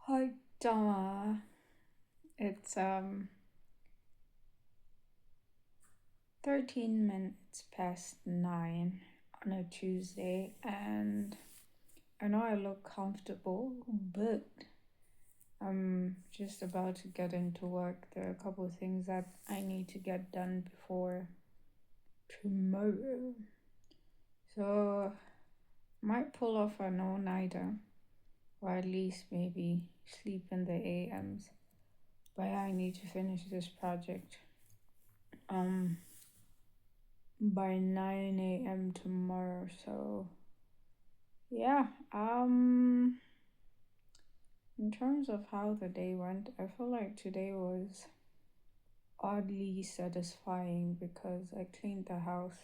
Hi, Donna. It's 13 minutes past 9 on a Tuesday, and I know I look comfortable, but I'm just about to get into work. There are a couple of things that I need to get done before tomorrow. So might pull off an all-nighter, or at least maybe sleep in the AMs. But yeah, I need to finish this project. By 9 a.m. tomorrow. So, yeah. In terms of how the day went, I feel like today was oddly satisfying because I cleaned the house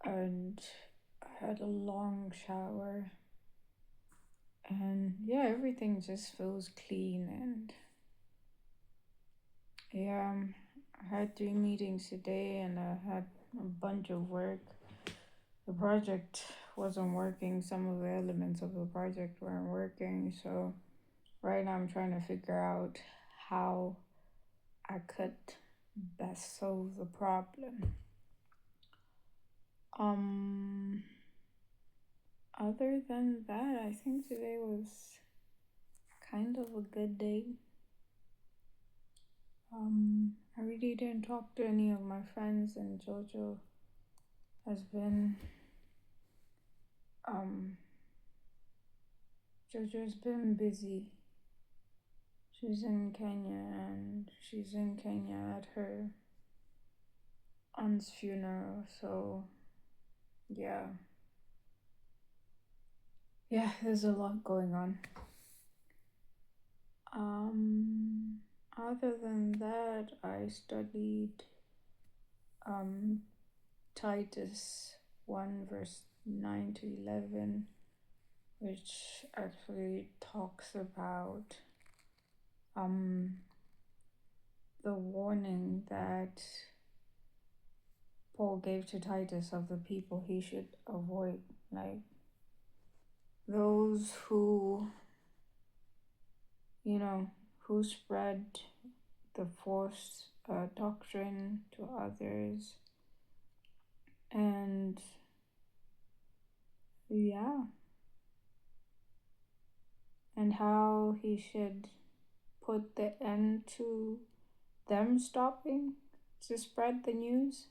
and I had a long shower. And yeah, everything just feels clean. And yeah, I had 3 meetings today and I had a bunch of work. The project wasn't working. Some of the elements of the project weren't working. So right now I'm trying to figure out how I could best solve the problem. Um Other than that, I think today was kind of a good day. I really didn't talk to any of my friends, and Jojo has been um Jojo's been busy. She's in Kenya and she's in Kenya at her aunt's funeral, so yeah. Yeah, there's a lot going on. Other than that, I studied um Titus 1 verse 9 to 11, which actually talks about the warning that Paul gave to Titus of the people he should avoid, like those who, who spread the false doctrine to others. And yeah, and how he should put the end to them stopping to spread the news.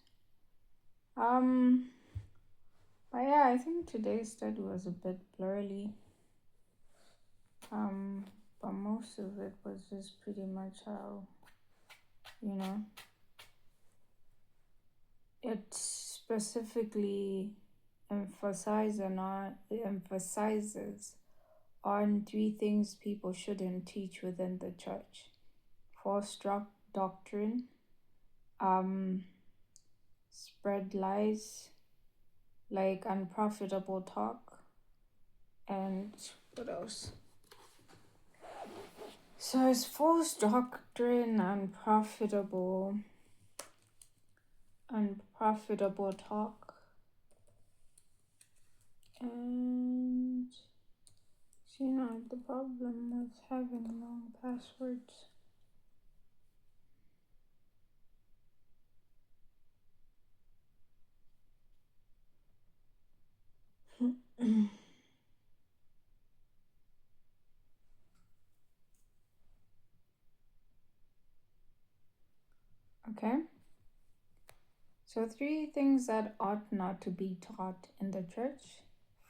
But yeah, I think today's study was a bit blurry. But most of it was just pretty much how, it specifically emphasizes on 3 things people shouldn't teach within the church: false doctrine, spread lies, like unprofitable talk, and what else? So it's false doctrine, unprofitable talk, and the problem with having long passwords. Okay. So 3 things that ought not to be taught in the church: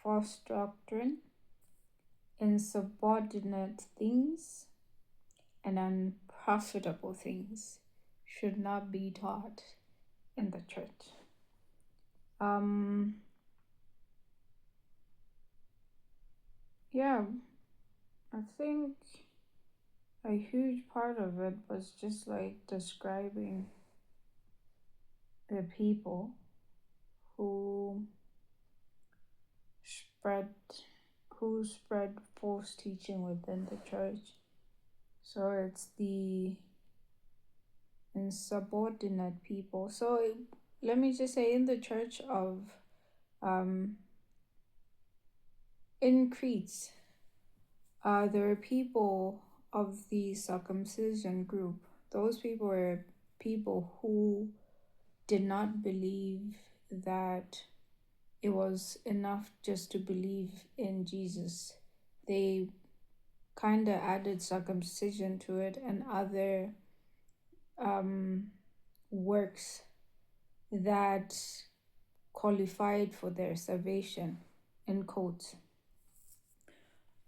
false doctrine, insubordinate things, and unprofitable things should not be taught in the church. Yeah, I think a huge part of it was just like describing the people who spread false teaching within the church. So it's the insubordinate people. So let me just say, in the church of in Crete, there are people of the circumcision group. Those people were people who did not believe that it was enough just to believe in Jesus. They kind of added circumcision to it and other works that qualified for their salvation, in quotes.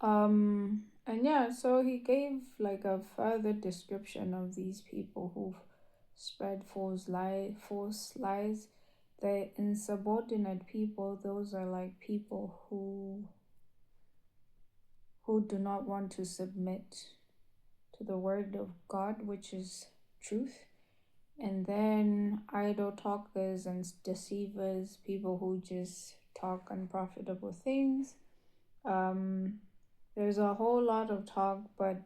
And yeah, so he gave like a further description of these people who've spread false lies. The insubordinate people, those are like people who do not want to submit to the word of God, which is truth. And then idle talkers and deceivers, people who just talk unprofitable things. There's a whole lot of talk, but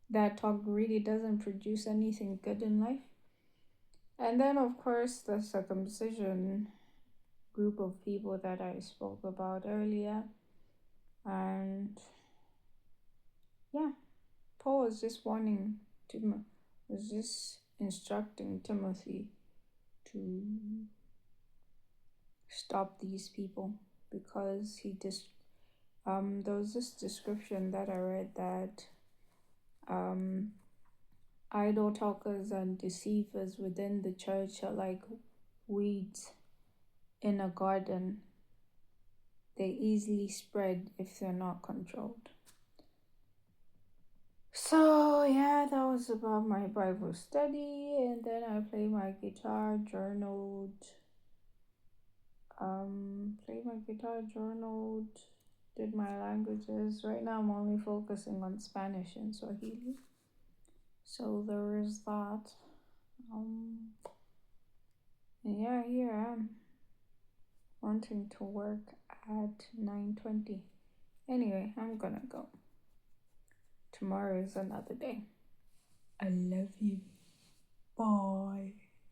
that talk really doesn't produce anything good in life. And then, of course, the circumcision group of people that I spoke about earlier. And yeah, Paul was just was just instructing Timothy to stop these people, because there was this description that I read that idle talkers and deceivers within the church are like weeds in a garden. They easily spread if they're not controlled. So yeah, that was about my Bible study, and then I played my guitar, journaled, did my languages. Right now I'm only focusing on Spanish and Swahili. So there is that. And yeah, here I am, wanting to work at 9:20. Anyway, I'm gonna go. Tomorrow is another day. I love you. Bye.